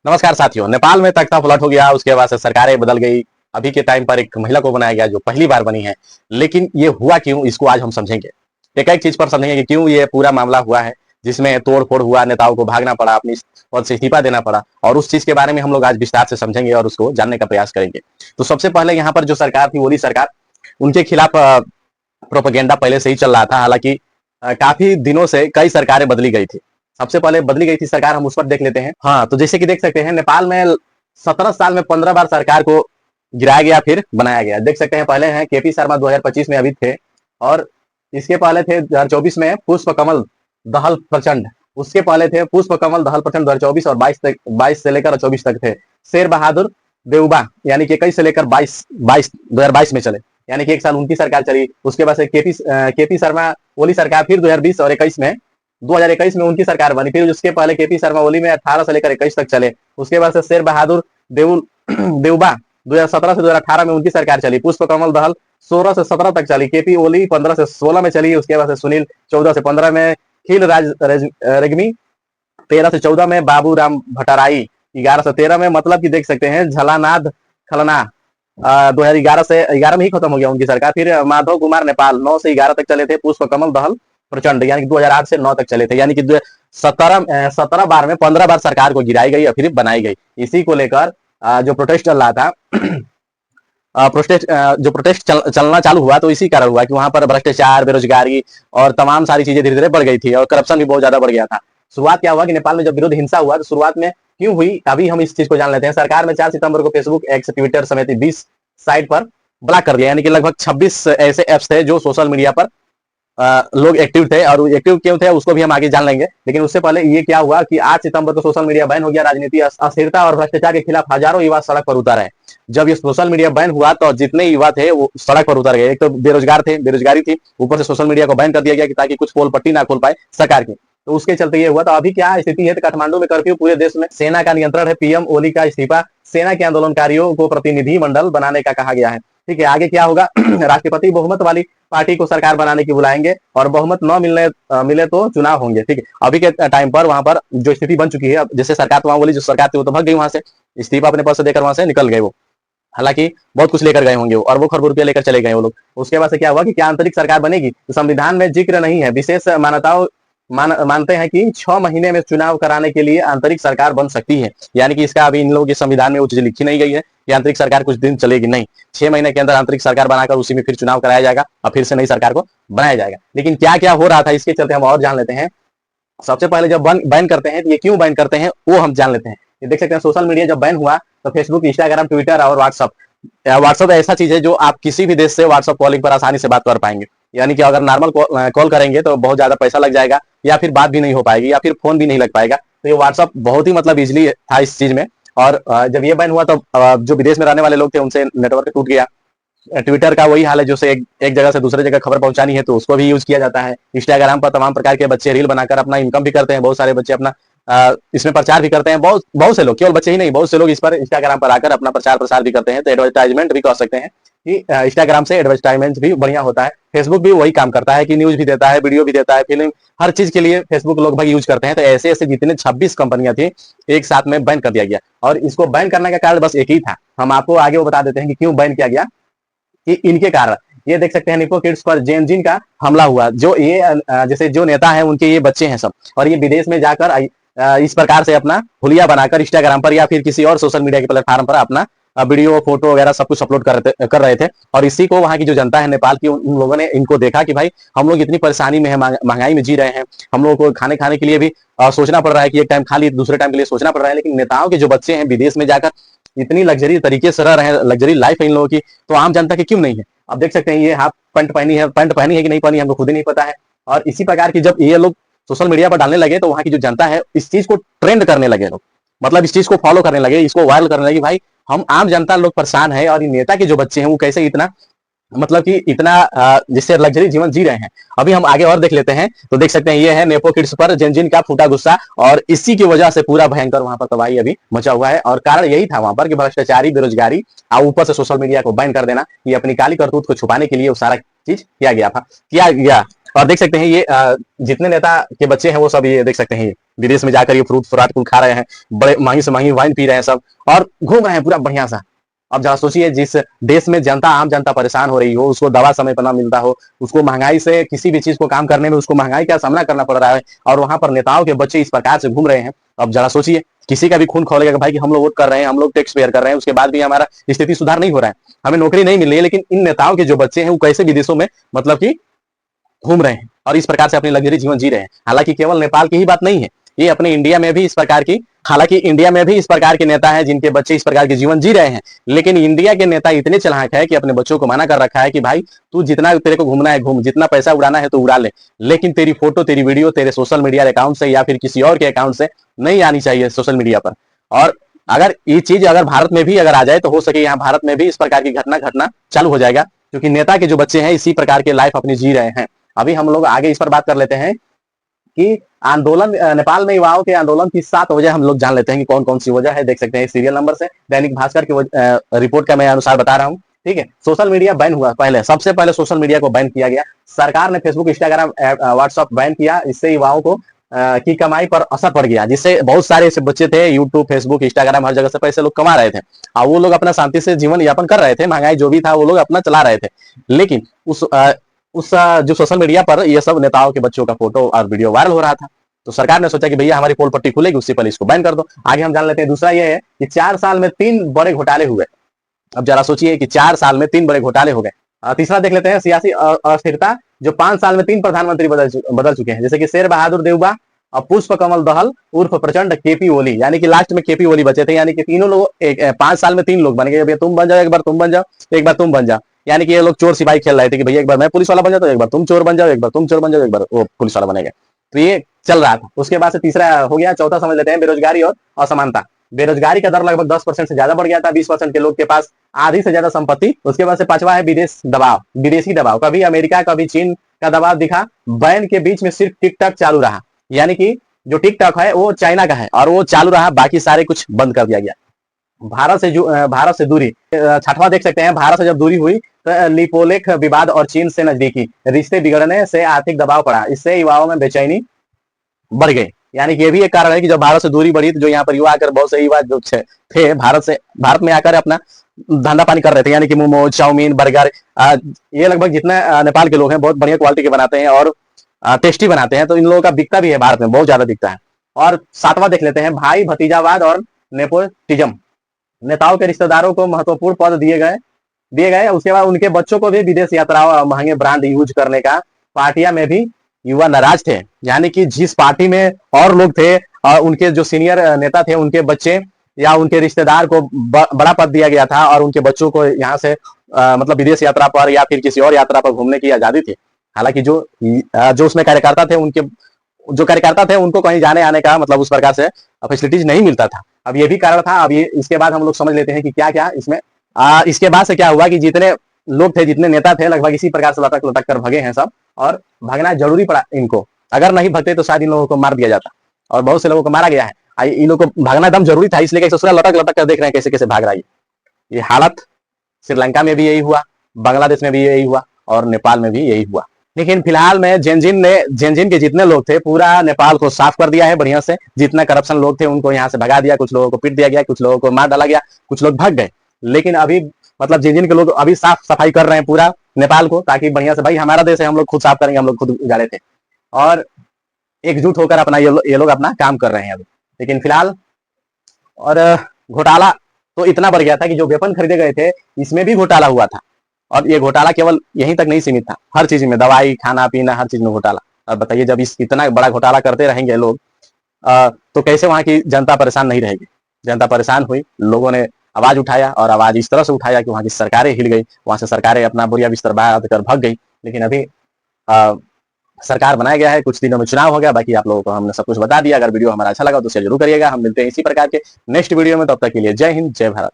नमस्कार साथियों। नेपाल में तख्ता पलट हो गया, उसके बाद से सरकारें बदल गई। अभी के टाइम पर एक महिला को बनाया गया जो पहली बार बनी है। लेकिन ये हुआ क्यों, इसको आज हम समझेंगे। एक एक चीज पर समझेंगे कि क्यों ये पूरा मामला हुआ है, जिसमें तोड़ फोड़ हुआ, नेताओं को भागना पड़ा, अपनी पद से इस्तीफा देना पड़ा। और उस चीज के बारे में हम लोग आज विस्तार से समझेंगे और उसको जानने का प्रयास करेंगे। तो सबसे पहले यहाँ पर जो सरकार थी, ओली सरकार, उनके खिलाफ प्रोपेगेंडा पहले से ही चल रहा था। हालांकि काफी दिनों से कई सरकारें बदली गई थी। सबसे पहले बदली गई थी सरकार, हम उस पर देख लेते हैं। हाँ, तो जैसे कि देख सकते हैं, नेपाल में 17 साल में 15 बार सरकार को गिराया गया, फिर बनाया गया। देख सकते हैं, पहले हैं केपी शर्मा 2025 में अभी थे, और इसके पहले थे 2024 में पुष्प कमल दहल प्रचंड। उसके पहले थे पुष्प कमल दहल प्रचंड 2024 और 22 से लेकर 24 तक थे शेर बहादुर देउबा, यानी कि 21 से लेकर 2022 में चले, यानी कि एक साल उनकी सरकार चली। उसके बाद से केपी शर्मा ओली सरकार, फिर 2020 और 2021 में उनकी सरकार बनी। फिर उसके पहले केपी शर्मा ओली में 18 से लेकर 21 तक चले। उसके बाद से शेर बहादुर देउबा 2017 से 2018 में उनकी सरकार चली। पुष्प कमल दहल 16 से 17 तक चली। केपी ओली 15 से 16 में चली। उसके बाद से सुनील 14 से 15 में, खिल राज रेग्मी 13 से 14 में, बाबू राम भट्टराई 11 से 13 में। मतलब कि देख सकते हैं, झलानाथ खलना 2011 से 11 में ही खत्म हो गया उनकी सरकार। फिर माधव कुमार नेपाल 9 से 11 तक चले थे। पुष्प कमल दहल प्रचंड यानी कि 2008 से 9 तक चले थे, यानी कि 17 बार में 15 बार सरकार को गिराई गई और फिर बनाई गई। इसी को लेकर जो प्रोटेस्ट चल रहा था, प्रोटेस्ट चलना चालू हुआ, तो इसी कारण हुआ कि वहां पर भ्रष्टाचार, बेरोजगारी और तमाम सारी चीजें धीरे धीरे बढ़ गई थी और करप्शन भी बहुत ज्यादा बढ़ गया था। शुरुआत क्या हुआ कि नेपाल में जब विरोध हिंसा हुआ, तो शुरुआत में क्यों हुई, अभी हम इस चीज को जान लेते हैं। सरकार में 4 सितंबर को फेसबुक, एक्स, ट्विटर समेत 20 साइट पर ब्लॉक कर दिया, यानी कि लगभग 26 ऐसे एप्स थे जो सोशल मीडिया पर लोग एक्टिव थे। और एक्टिव क्यों थे उसको भी हम आगे जान लेंगे। लेकिन उससे पहले ये क्या हुआ कि 8 सितंबर को सोशल मीडिया बैन हो गया। राजनीति अस्थिरता और भ्रष्टाचार के खिलाफ हजारों युवा सड़क पर उतर आए। जब ये सोशल मीडिया बैन हुआ तो जितने युवा थे वो सड़क पर उतर गए। एक तो बेरोजगारी थी, ऊपर से सोशल मीडिया को बैन कर दिया गया कि ताकि कुछ पोल पट्टी ना खोल पाए सरकार की। तो उसके चलते ये हुआ। तो अभी क्या स्थिति है, तो काठमांडू में कर्फ्यू, पूरे देश में सेना का नियंत्रण है। पीएम ओली का इस्तीफा, सेना के आंदोलनकारियों को प्रतिनिधि मंडल बनाने का कहा गया है। ठीक है, आगे क्या होगा राष्ट्रपति बहुमत वाली पार्टी को सरकार बनाने की बुलाएंगे और बहुमत न मिले तो चुनाव होंगे। ठीक है, अभी के टाइम पर वहां पर जो स्थिति बन चुकी है, जैसे सरकार तो वहां बोली, जो सरकार थी वो तो भाग गई वहां से, इस्तीफा अपने पद से देकर वहां से निकल गए वो। हालांकि बहुत कुछ लेकर गए होंगे वो, और वो खरबों रुपया लेकर चले गए वो लोग। उसके बाद से क्या हुआ कि क्या आंतरिक सरकार बनेगी, तो संविधान में जिक्र नहीं है। विशेष मान्यताओं मानते हैं कि 6 महीने में चुनाव कराने के लिए आंतरिक सरकार बन सकती है। यानी कि इसका अभी इन लोगों के संविधान में वो चीज लिखी नहीं गई है कि आंतरिक सरकार कुछ दिन चलेगी, नहीं, 6 महीने के अंदर आंतरिक सरकार बनाकर उसी में फिर चुनाव कराया जाएगा और फिर से नई सरकार को बनाया जाएगा। लेकिन क्या क्या हो रहा था, इसके चलते हम और जान लेते हैं। सबसे पहले जब बैन करते हैं, तो ये क्यों बैन करते हैं वो हम जान लेते हैं। ये देख सकते हैं, सोशल मीडिया जब बैन हुआ तो फेसबुक, इंस्टाग्राम, ट्विटर और व्हाट्सअप ऐसा चीज है जो आप किसी भी देश से व्हाट्सअप कॉलिंग पर आसानी से बात कर पाएंगे। यानी कि अगर नॉर्मल कॉल करेंगे तो बहुत ज्यादा पैसा लग जाएगा, या फिर बात भी नहीं हो पाएगी, या फिर फोन भी नहीं लग पाएगा। तो ये व्हाट्सअप बहुत ही मतलब इजिली था इस चीज में। और जब ये बैन हुआ तो जो विदेश में रहने वाले लोग थे उनसे नेटवर्क टूट गया। ट्विटर का वही हाल है, जो से एक जगह से दूसरे जगह खबर पहुंचानी है तो उसको भी यूज किया जाता है। इंस्टाग्राम पर तमाम प्रकार के बच्चे रील बनाकर अपना इनकम भी करते हैं। बहुत सारे बच्चे अपना इसमें प्रचार भी करते हैं। बहुत से लोग, केवल बच्चे ही नहीं, बहुत से लोग इस पर इंस्टाग्राम पर आकर अपना प्रचार प्रसार भी करते हैं। तो एडवर्टाइजमेंट भी कर सकते हैं कि इंस्टाग्राम से एडवर्टाइजमेंट भी बढ़िया होता है। फेसबुक भी वही काम करता है कि न्यूज भी देता है, वीडियो भी देता है, फिल्म, हर चीज के लिए फेसबुक लोग भाई यूज करते हैं। तो ऐसे ऐसे जितने 26 कंपनियां थी एक साथ में बैन कर दिया गया। और इसको बैन करने का कारण बस एक ही था, हम आपको आगे वो बता देते हैं कि क्यों बैन किया गया। कि इनके कारण, ये देख सकते हैं, निपो किड्स पर जेनजिन का हमला हुआ। जो ये जैसे जो नेता है उनके ये बच्चे हैं सब, और ये विदेश में जाकर इस प्रकार से अपना हुलिया बनाकर इंस्टाग्राम पर या फिर किसी और सोशल मीडिया के प्लेटफॉर्म पर अपना वीडियो, फोटो वगैरह सब कुछ अपलोड कर रहे थे। और इसी को वहां की जो जनता है नेपाल की, उन लोगों ने इनको देखा कि भाई हम लोग इतनी परेशानी में है, महंगाई में जी रहे हैं, हम लोगों को खाने के लिए भी सोचना पड़ रहा है कि एक टाइम खा लिए दूसरे टाइम के लिए सोचना पड़ रहा है। लेकिन नेताओं के जो बच्चे हैं विदेश में जाकर इतनी लग्जरी तरीके से रह रहे हैं, लग्जरी लाइफ है इन लोगों की, तो आम जनता की क्यों नहीं है। अब देख सकते हैं, ये हाफ पैंट पहनी है कि नहीं पहनी, हमको खुद ही नहीं पता है। और इसी प्रकार की जब ये लोग सोशल मीडिया पर डालने लगे तो वहां की जो जनता है इस चीज को ट्रेंड करने लगे लोग, मतलब इस चीज को फॉलो करने लगे, इसको वायरल करने लगे। भाई हम आम जनता लोग परेशान है, और नेता के जो बच्चे हैं वो कैसे इतना, मतलब कि इतना जिससे लग्जरी जीवन जी रहे हैं। अभी हम आगे और देख लेते हैं। तो देख सकते हैं, ये है नेपो किड्स पर जेनजिन का फूटा गुस्सा, और इसी की वजह से पूरा भयंकर वहां पर तबाही अभी मचा हुआ है। और कारण यही था वहां पर कि भ्रष्टाचारी, बेरोजगारी और ऊपर से सोशल मीडिया को बैन कर देना। ये अपनी काली करतूत को छुपाने के लिए वो सारा चीज किया गया। और देख सकते हैं, ये जितने नेता के बच्चे हैं वो सब, ये देख सकते हैं, विदेश में जाकर ये फ्रूट फ्राट कुल खा रहे हैं, बड़े महंगी से महंगी वाइन पी रहे हैं सब, और घूम रहे हैं पूरा बढ़िया सा। अब जरा सोचिए, जिस देश में जनता, आम जनता परेशान हो रही हो, उसको दवा समय पर ना मिलता हो, उसको महंगाई से किसी भी चीज को काम करने में उसको महंगाई का सामना करना पड़ रहा है, और वहां पर नेताओं के बच्चे इस प्रकार से घूम रहे हैं। अब जरा सोचिए, किसी का भी खून खौलेगा कि भाई कि हम लोग वोट कर रहे हैं, हम लोग टैक्स पेयर कर रहे हैं, उसके बाद भी हमारा स्थिति सुधार नहीं हो रहा है, हमें नौकरी नहीं मिल रही है, लेकिन इन नेताओं के जो बच्चे हैं वो कैसे विदेशों में मतलब कि घूम रहे हैं और इस प्रकार से अपनी लग्जरी जीवन जी रहे हैं। हालांकि केवल नेपाल की ही बात नहीं है, ये अपने इंडिया में भी इस प्रकार की, हालांकि इंडिया में भी इस प्रकार के नेता हैं जिनके बच्चे इस प्रकार के जीवन जी रहे हैं, लेकिन इंडिया के नेता इतने चालाक है कि अपने बच्चों को मना कर रखा है कि भाई तू जितना तेरे को घूमना है घूम, जितना पैसा उड़ाना है तो उड़ा ले, लेकिन तेरी फोटो, तेरी वीडियो तेरे सोशल मीडिया अकाउंट से या फिर किसी और के अकाउंट से नहीं आनी चाहिए सोशल मीडिया पर। और अगर ये चीज अगर भारत में भी अगर आ जाए तो हो सके यहाँ भारत में भी इस प्रकार की घटना घटना चालू हो जाएगा, क्योंकि नेता के जो बच्चे हैं इसी प्रकार के लाइफ अपनी जी रहे हैं। अभी हम लोग आगे इस पर बात कर लेते हैं कि आंदोलन, नेपाल में युवाओं के आंदोलन की 7 वजह हम लोग जान लेते हैं कि कौन कौन सी वजह है। देख सकते हैं सीरियल नंबर से, दैनिक भास्कर की रिपोर्ट का मैं अनुसार बता रहा हूँ। ठीक है, सोशल मीडिया बैन हुआ, पहले सबसे पहले सोशल मीडिया को बैन किया गया, सरकार ने फेसबुक, इंस्टाग्राम, व्हाट्सएप बैन किया, इससे युवाओं को की कमाई पर असर पड़ गया, जिससे बहुत सारे ऐसे बच्चे थे यूट्यूब, फेसबुक, इंस्टाग्राम हर जगह से पैसे लोग कमा रहे थे और वो लोग अपना शांति से जीवन यापन कर रहे थे, महंगाई जो भी था वो लोग अपना चला रहे थे। लेकिन उस जो सोशल मीडिया पर ये सब नेताओं के बच्चों का फोटो और वीडियो वायरल हो रहा था, तो सरकार ने सोचा कि भैया हमारी पोल पट्टी खुलेगी, उससे पहले इसको बैन कर दो। आगे हम जान लेते हैं। दूसरा ये है कि 4 साल में 3 बड़े घोटाले हुए। अब जरा सोचिए कि 4 साल में 3 बड़े घोटाले हो गए। तीसरा देख लेते हैं, सियासी अस्थिरता, जो 5 साल में 3 प्रधानमंत्री बदल चुके हैं, जैसे कि शेर बहादुर देउबा और पुष्प कमल दहल उर्फ प्रचंड केपी ओली, यानी कि लास्ट में केपी ओली बचे थे, यानी कि तीनों लोग 5 साल में 3 लोग बन गए। तुम बन जाओ, एक बार तुम बन जाओ, एक बार तुम बन जाओ, यानी कि ये लोग चोर सिपाही खेल रहे थे कि भैया एक बार मैं पुलिस वाला बन जाता हूं, एक बार तुम चोर बन जाओ, एक बार तुम चोर बन जाओ, एक बार वो पुलिस वाला बनेगा। तो ये चल रहा था। उसके बाद से तीसरा हो गया, चौथा समझ लेते हैं, बेरोजगारी और असमानता। बेरोजगारी का दर लगभग 10% से ज्यादा बढ़ गया था, 20% के लोग के पास आधी से ज्यादा संपत्ति। उसके बाद से पांचवा है विदेश दबाव, विदेशी दबाव, कभी अमेरिका कभी चीन का दबाव दिखा। बैन के बीच में सिर्फ टिकटॉक चालू रहा, यानी कि जो टिकटॉक है वो चाइना का है और वो चालू रहा, बाकी सारे कुछ बंद कर दिया गया। भारत से दूरी, छठवां देख सकते हैं, भारत से जब दूरी हुई तो लिपोलेख विवाद और चीन से नजदीकी, रिश्ते बिगड़ने से आर्थिक दबाव पड़ा, इससे युवाओं में बेचैनी बढ़ गई। यानी कि ये भी एक कारण है कि जब भारत से दूरी बढ़ी तो जो यहाँ पर युवा आकर, बहुत से युवा जो थे भारत में आकर अपना धंधा पानी कर रहे थे, यानी कि मोमो, चाउमीन, बर्गर, ये लगभग जितने नेपाल के लोग हैं बहुत बढ़िया क्वालिटी के बनाते हैं और टेस्टी बनाते हैं, तो इन लोगों का बिकता भी है, भारत में बहुत ज्यादा बिकता है। और 7वां देख लेते हैं, भाई भतीजावाद और नेपोटिज्म, नेताओं के रिश्तेदारों को महत्वपूर्ण पद दिए गए। उसके बाद उनके बच्चों को भी विदेश यात्राओं, महंगे ब्रांड यूज करने का, पार्टियां में भी युवा नाराज थे, यानी कि जिस पार्टी में और लोग थे और उनके जो सीनियर नेता थे उनके बच्चे या उनके रिश्तेदार को बड़ा पद दिया गया था और उनके बच्चों को यहाँ से मतलब विदेश यात्रा पर या फिर किसी और यात्रा पर घूमने की आजादी थी। हालांकि जो उसमें कार्यकर्ता थे उनको कहीं जाने आने का मतलब उस प्रकार से फैसिलिटीज नहीं मिलता था। अब ये भी कारण था। अब ये इसके बाद हम लोग समझ लेते हैं कि क्या क्या इसमें इसके बाद से क्या हुआ कि जितने लोग थे, जितने नेता थे, लगभग इसी प्रकार से लटक लटक कर भगे हैं सब, और भागना जरूरी पड़ा इनको। अगर नहीं भगते तो शायद इन लोगों को मार दिया जाता, और बहुत से लोगों को मारा गया है। इन लोगों को भागना एकदम जरूरी था, इसलिए ससुराल लटक लटक कर देख रहे हैं कैसे कैसे भाग रहा है। ये हालत श्रीलंका में भी यही हुआ, बांग्लादेश में भी यही हुआ और नेपाल में भी यही हुआ। लेकिन फिलहाल में जेनजिन के जितने लोग थे पूरा नेपाल को साफ कर दिया है बढ़िया से। जितने करप्शन लोग थे उनको यहाँ से भगा दिया, कुछ लोगों को पीट दिया गया, कुछ लोगों को मार डाला गया, कुछ लोग भाग गए। लेकिन अभी मतलब जेनजिन के लोग अभी साफ सफाई कर रहे हैं पूरा नेपाल को, ताकि बढ़िया से, भाई हमारा देश है, हम लोग खुद साफ करेंगे, हम लोग खुद उजाड़े थे, और एकजुट होकर अपना ये लोग अपना काम कर रहे हैं अभी। लेकिन फिलहाल और घोटाला तो इतना बढ़ गया था कि जो वेपन खरीदे गए थे इसमें भी घोटाला हुआ था। और ये घोटाला केवल यहीं तक नहीं सीमित था, हर चीज में, दवाई, खाना पीना, हर चीज में घोटाला। अब बताइए, जब इतना बड़ा घोटाला करते रहेंगे लोग तो कैसे वहां की जनता परेशान नहीं रहेगी। जनता परेशान हुई, लोगों ने आवाज उठाया और आवाज इस तरह से उठाया कि वहां की सरकारें हिल गई, वहां से सरकारें अपना बोरिया बिस्तर बांध कर भाग गई। लेकिन अभी सरकार बनाया गया है, कुछ दिनों में चुनाव हो गया। बाकी आप लोगों को हमने सब कुछ बता दिया। अगर वीडियो हमारा अच्छा लगा तो शेयर जरूर करिएगा। हम मिलते हैं इसी प्रकार के नेक्स्ट वीडियो में, तब तक के लिए जय हिंद, जय भारत।